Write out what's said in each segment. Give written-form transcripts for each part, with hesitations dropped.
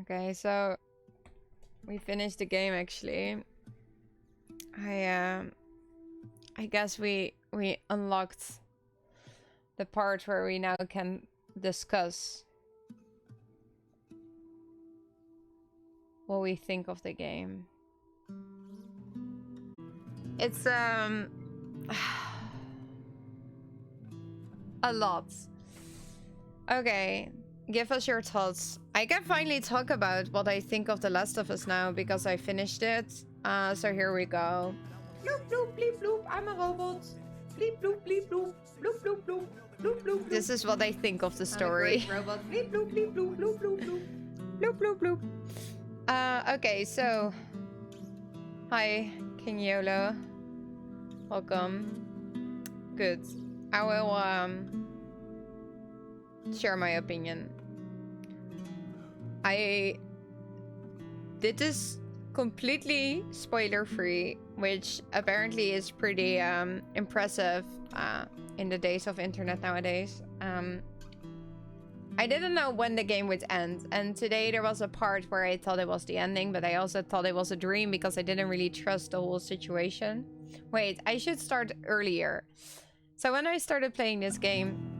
Okay, so we finished the game actually. I guess we unlocked the part where we now can discuss what we think of the game. It's a lot. Okay, give us your thoughts. I can finally talk about what I think of The Last of Us now because I finished it. So here we go. Bloop bloop bleep bloop, I'm a robot. Bleep bloop bleep bloop, bloop bloop bloop, bloop bloop bloop. This is what I think of the story. I'm a great robot. Bleep bloop bleep bloop, bloop bloop bloop. Bloop bloop bloop. Okay, so hi, King Yolo. Welcome. Good. I will share my opinion. I did this completely spoiler-free, which apparently is pretty impressive in the days of internet nowadays. I didn't know when the game would end, and today there was a part where I thought it was the ending, but I also thought it was a dream because I didn't really trust the whole situation. Wait, I should start earlier. So when I started playing this game,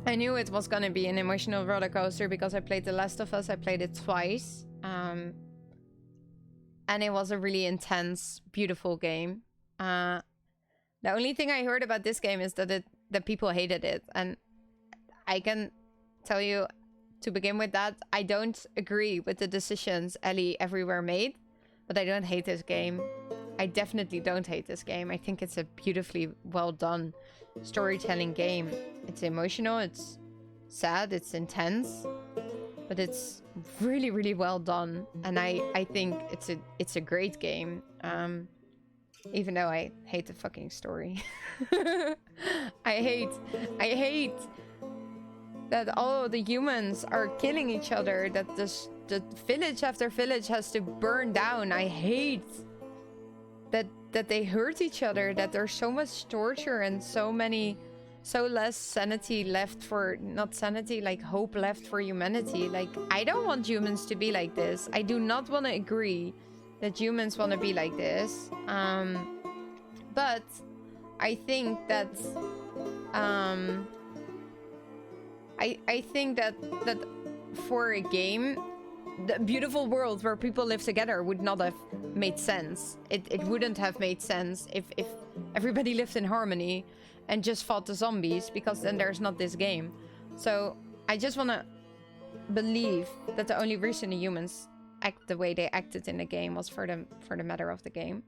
I knew it was gonna be an emotional roller coaster because I played The Last of Us. I played it twice. And it was a really intense, beautiful game. The only thing I heard about this game is that people hated it. And I can tell you, to begin with that, I don't agree with the decisions Ellie everywhere made. But I don't hate this game. I definitely don't hate this game. I think it's a beautifully well done storytelling game. It's emotional, it's sad, it's intense, but it's really, really well done. And I think it's a great game. Even though I hate the fucking story. I hate that all the humans are killing each other, that the village after village has to burn down. I hate that they hurt each other, that there's so much torture and so less sanity left for, not sanity, like hope left for humanity. Like, I don't want humans to be like this. I do not want to agree that humans want to be like this. But I think that I think that for a game, the beautiful world where people live together would not have made sense. It wouldn't have made sense if everybody lived in harmony and just fought the zombies, because then there's not this game. So I just want to believe that the only reason the humans act the way they acted in the game was for the matter of the game.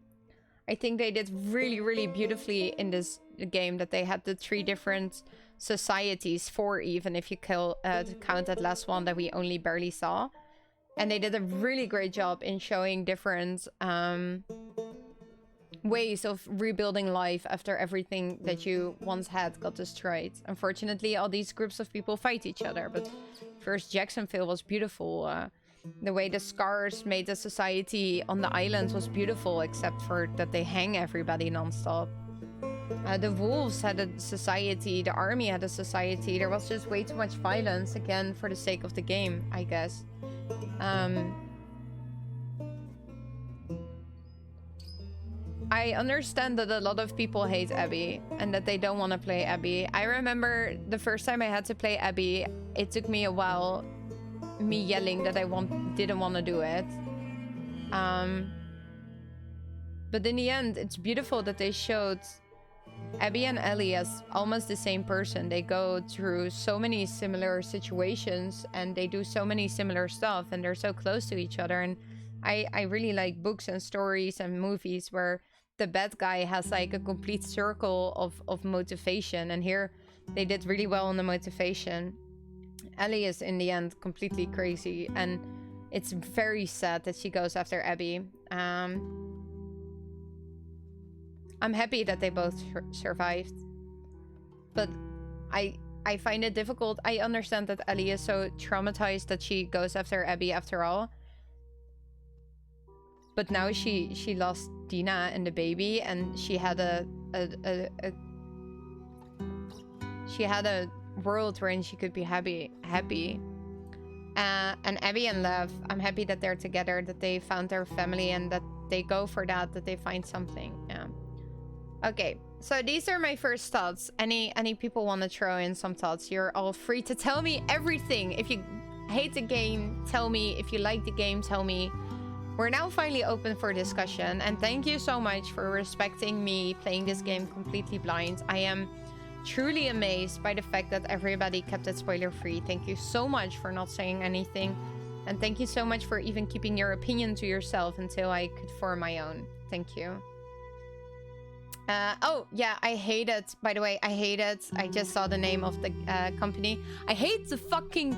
I think they did really, really beautifully in this game that they had the 3 different societies, 4 even if you count that last one that we only barely saw. And they did a really great job in showing different ways of rebuilding life after everything that you once had got destroyed. Unfortunately, all these groups of people fight each other, but first Jacksonville was beautiful. The way the scars made the society on the island was beautiful, except for that they hang everybody nonstop. The wolves had a society, the army had a society. There was just way too much violence, again, for the sake of the game, I guess. I understand that a lot of people hate Abby and that they don't want to play Abby. I remember the first time I had to play Abby, it took me a while, me yelling that I didn't want to do it. But in the end, it's beautiful that they showed Abby and Ellie as almost the same person. They go through so many similar situations and they do so many similar stuff, and they're so close to each other. And I really like books and stories and movies where the bad guy has like a complete circle of motivation, and here they did really well on the motivation. Ellie is in the end completely crazy, and it's very sad that she goes after Abby. I'm happy that they both survived, but I find it difficult. I understand that Ellie is so traumatized that she goes after Abby after all, but now she lost Dina and the baby, and she had a world wherein she could be happy. And Abby and Love, I'm happy that they're together, that they found their family, and that they go for that they find something. Yeah. Okay, so these are my first thoughts. Any people want to throw in some thoughts, you're all free to tell me everything. If you hate the game, tell me. If you like the game, tell me. We're now finally open for discussion, and thank you so much for respecting me playing this game completely blind. I am truly amazed by the fact that everybody kept it spoiler free. Thank you so much for not saying anything, and thank you so much for even keeping your opinion to yourself until I could form my own. Thank you. Oh yeah, I hate it. By the way, I hate it. I just saw the name of the company. I hate the fucking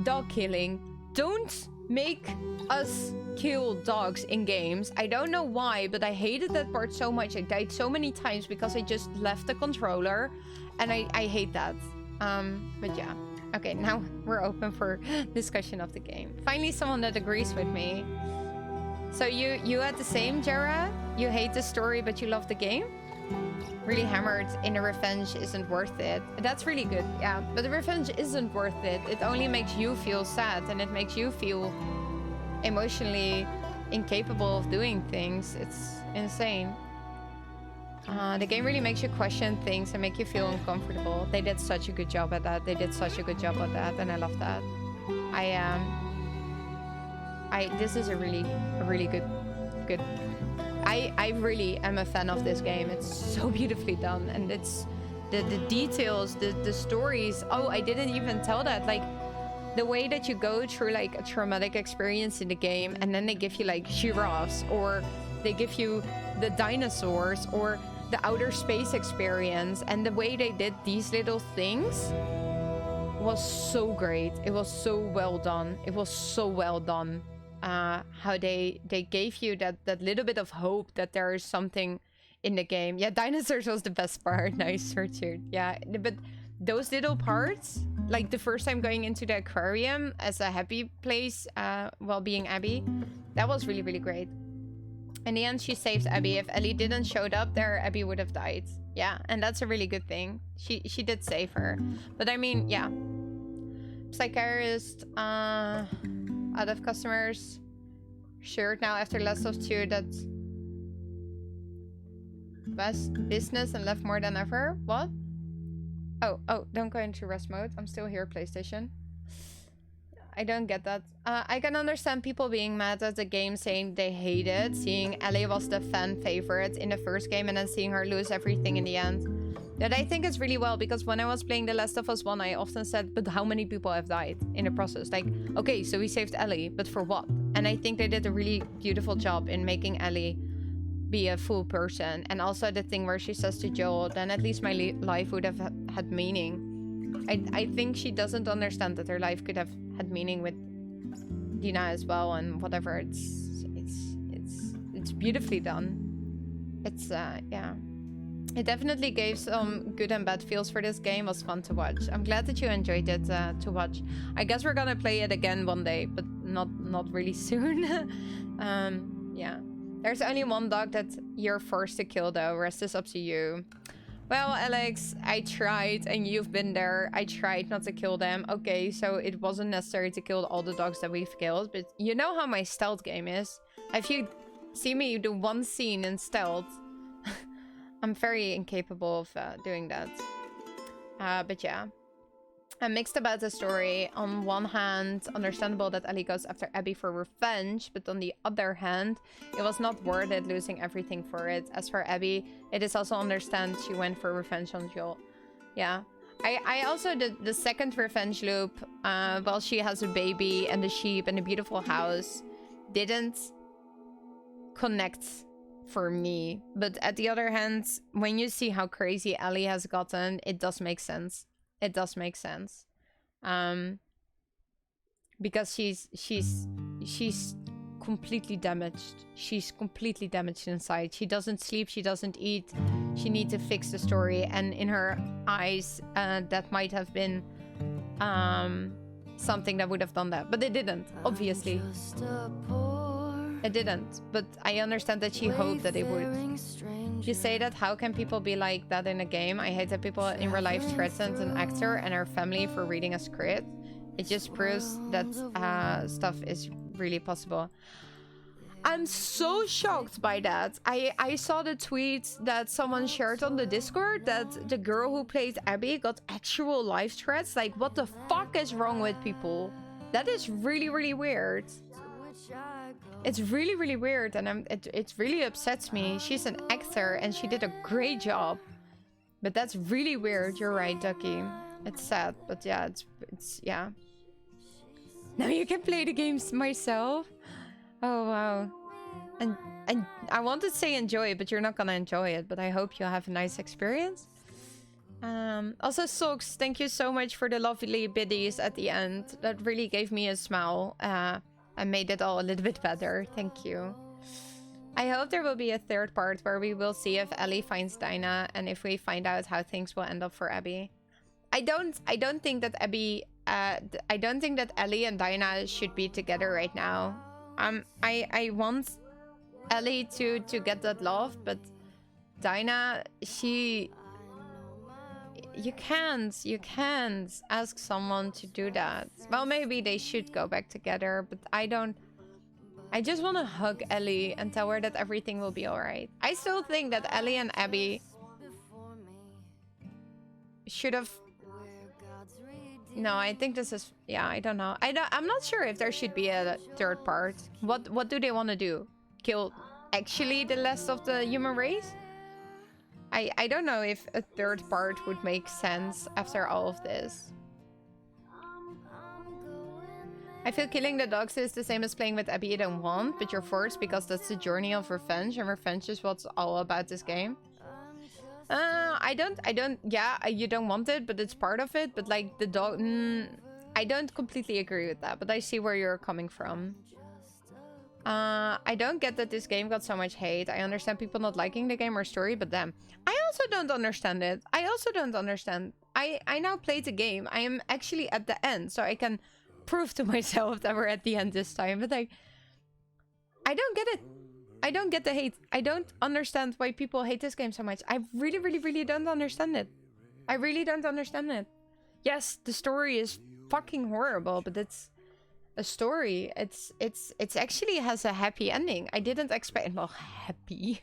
dog killing. Don't make us kill dogs in games. I don't know why, but I hated that part so much. I died so many times because I just left the controller, and I hate that. But yeah. Okay, now we're open for discussion of the game. Finally, someone that agrees with me. So you had the same, Jara? You hate the story, but you love the game? Really hammered in a revenge isn't worth it. That's really good, yeah. But the revenge isn't worth it. It only makes you feel sad, and it makes you feel emotionally incapable of doing things. It's insane. The game really makes you question things and make you feel uncomfortable. They did such a good job at that. They did such a good job at that, and I love that. This is a really good. I really am a fan of this game. It's so beautifully done, and it's the details, the stories. Oh, I didn't even tell that. Like the way that you go through like a traumatic experience in the game, and then they give you like giraffes, or they give you the dinosaurs, or the outer space experience, and the way they did these little things was so great. It was so well done. It was so well done. How they gave you that little bit of hope that there is something in the game. Yeah, dinosaurs was the best part. Nice, Richard. Yeah, but those little parts, like the first time going into the aquarium as a happy place while being Abby, that was really, really great. In the end, she saves Abby. If Ellie didn't showed up there, Abby would have died. Yeah, and that's a really good thing. She did save her. But I mean, yeah. Psychiatrist, out of customers. Sure, now after Last of 2, that's best business and left more than ever. What? Oh, don't go into rest mode. I'm still here, PlayStation. I don't get that. I can understand people being mad at the game, saying they hate it, seeing Ellie was the fan favorite in the first game and then seeing her lose everything in the end. That I think is really well, because when I was playing The Last of Us 1, I often said, but how many people have died in the process? Like, okay, so we saved Ellie, but for what? And I think they did a really beautiful job in making Ellie be a full person. And also the thing where she says to Joel, then at least my life would have had meaning. I think she doesn't understand that her life could have had meaning with Dina as well, and whatever. It's beautifully done. It's yeah. It definitely gave some good and bad feels for this game. It was fun to watch. I'm glad that you enjoyed it to watch. I guess we're gonna play it again one day, but not really soon. Yeah. There's only one dog that you're forced to kill though. Rest is up to you. Well, Alex, I tried, and you've been there. I tried not to kill them. Okay, so it wasn't necessary to kill all the dogs that we've killed, but you know how my stealth game is. If you see me do one scene in stealth, I'm very incapable of doing that. But yeah. I'm mixed about the story. On one hand, understandable that Ellie goes after Abby for revenge, but on the other hand, it was not worth it losing everything for it. As for Abby, it is also understand she went for revenge on Joel. Yeah. I also did the second revenge loop, while she has a baby and the sheep and a beautiful house, didn't connect for me. But at the other hand, when you see how crazy Ellie has gotten, it does make sense. It does make sense. Because she's completely damaged. She's completely damaged inside. She doesn't sleep, she doesn't eat. She needs to fix the story, and in her eyes, that might have been something that would have done that. But it didn't, obviously. It didn't, but I understand that she hoped that it would. You say that, how can people be like that in a game? I hate that people in real life threatened an actor and her family for reading a script. It just proves that stuff is really possible. I'm so shocked by that. I saw the tweet that someone shared on the Discord that the girl who played Abby got actual life threats. Like, what the fuck is wrong with people? That is really, really weird. It's really, really weird, and it really upsets me. She's an actor, and she did a great job. But that's really weird. You're right, Ducky. It's sad, but yeah, it's yeah. Now you can play the games myself. Oh wow. And I want to say enjoy it, but you're not gonna enjoy it. But I hope you have a nice experience. Also, Socks, thank you so much for the lovely biddies at the end. That really gave me a smile. And made it all a little bit better. Thank you. I hope there will be a third part where we will see if Ellie finds Dinah and if we find out how things will end up for Abby. I don't think that Abby I don't think that Ellie and Dinah should be together right now. I want Ellie to get that love, but Dinah, you can't ask someone to do that. Well, maybe they should go back together, but I just want to hug Ellie and tell her that everything will be alright. I still think that Ellie and Abby should have... No, I think this is... Yeah, I don't know. I'm not sure if there should be a third part. What do they want to do? Kill actually the rest of the human race? I don't know if a third part would make sense after all of this. I feel killing the dogs is the same as playing with Abby you don't want, but you're forced because that's the journey of revenge, and revenge is what's all about this game. I don't, yeah, you don't want it, but it's part of it, but like the dog, I don't completely agree with that, but I see where you're coming from. I don't get that this game got so much hate. I understand people not liking the game or story, but them. I also don't understand it. I also don't understand. I now played the game. I am actually at the end, so I can prove to myself that we're at the end this time. But like, I don't get it. I don't get the hate. I don't understand why people hate this game so much. I really, really, really don't understand it. I really don't understand it. Yes, the story is fucking horrible, but it's a story. It's actually has a happy ending. I didn't expect, well, happy,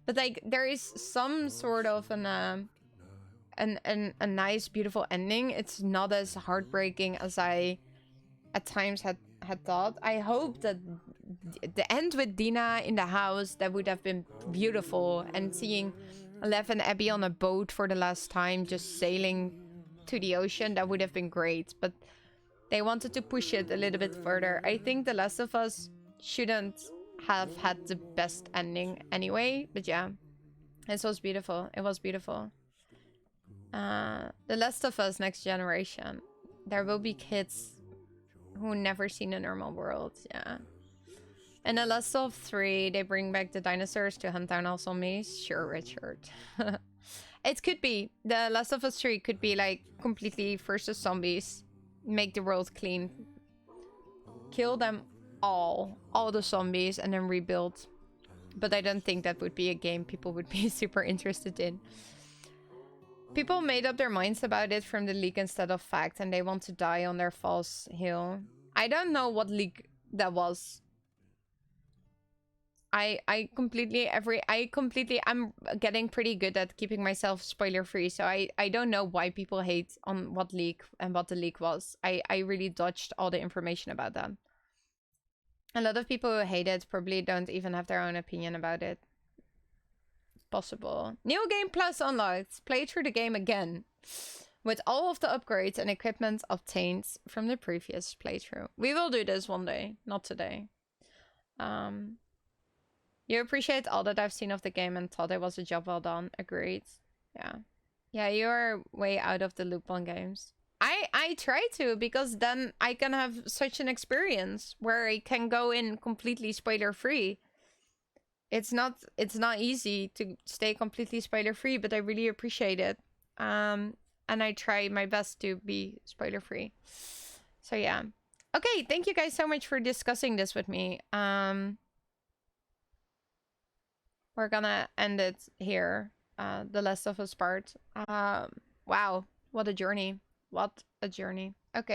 but like there is some sort of a nice, beautiful ending. It's not as heartbreaking as I at times had thought. I hope that the end with Dina in the house, that would have been beautiful, and seeing Lev and Abby on a boat for the last time, just sailing to the ocean, that would have been great. But they wanted to push it a little bit further. I think The Last of Us shouldn't have had the best ending anyway, but yeah, it was beautiful. It was beautiful. The Last of Us Next Generation. There will be kids who never seen a normal world, yeah. And The Last of 3, they bring back the dinosaurs to hunt down all zombies. Sure, Richard. It could be. The Last of Us 3 could be like completely versus zombies. Make the world clean. Kill them all the zombies, and then rebuild. But I don't think that would be a game people would be super interested in. People made up their minds about it from the leak instead of fact, and they want to die on their false hill. I don't know what leak that was. I'm getting pretty good at keeping myself spoiler free, so I don't know why people hate on what leak and what the leak was. I really dodged all the information about that. A lot of people who hate it probably don't even have their own opinion about it. Possible. New Game Plus unlocked. Play through the game again with all of the upgrades and equipment obtained from the previous playthrough. We will do this one day, not today. You appreciate all that I've seen of the game and thought it was a job well done. Agreed. Yeah. Yeah, you're way out of the loop on games. I try to, because then I can have such an experience where I can go in completely spoiler free. It's not easy to stay completely spoiler free, but I really appreciate it. And I try my best to be spoiler free. So yeah. Okay, thank you guys so much for discussing this with me. We're gonna end it here. The Last of Us part. Wow, what a journey. What a journey. Okay.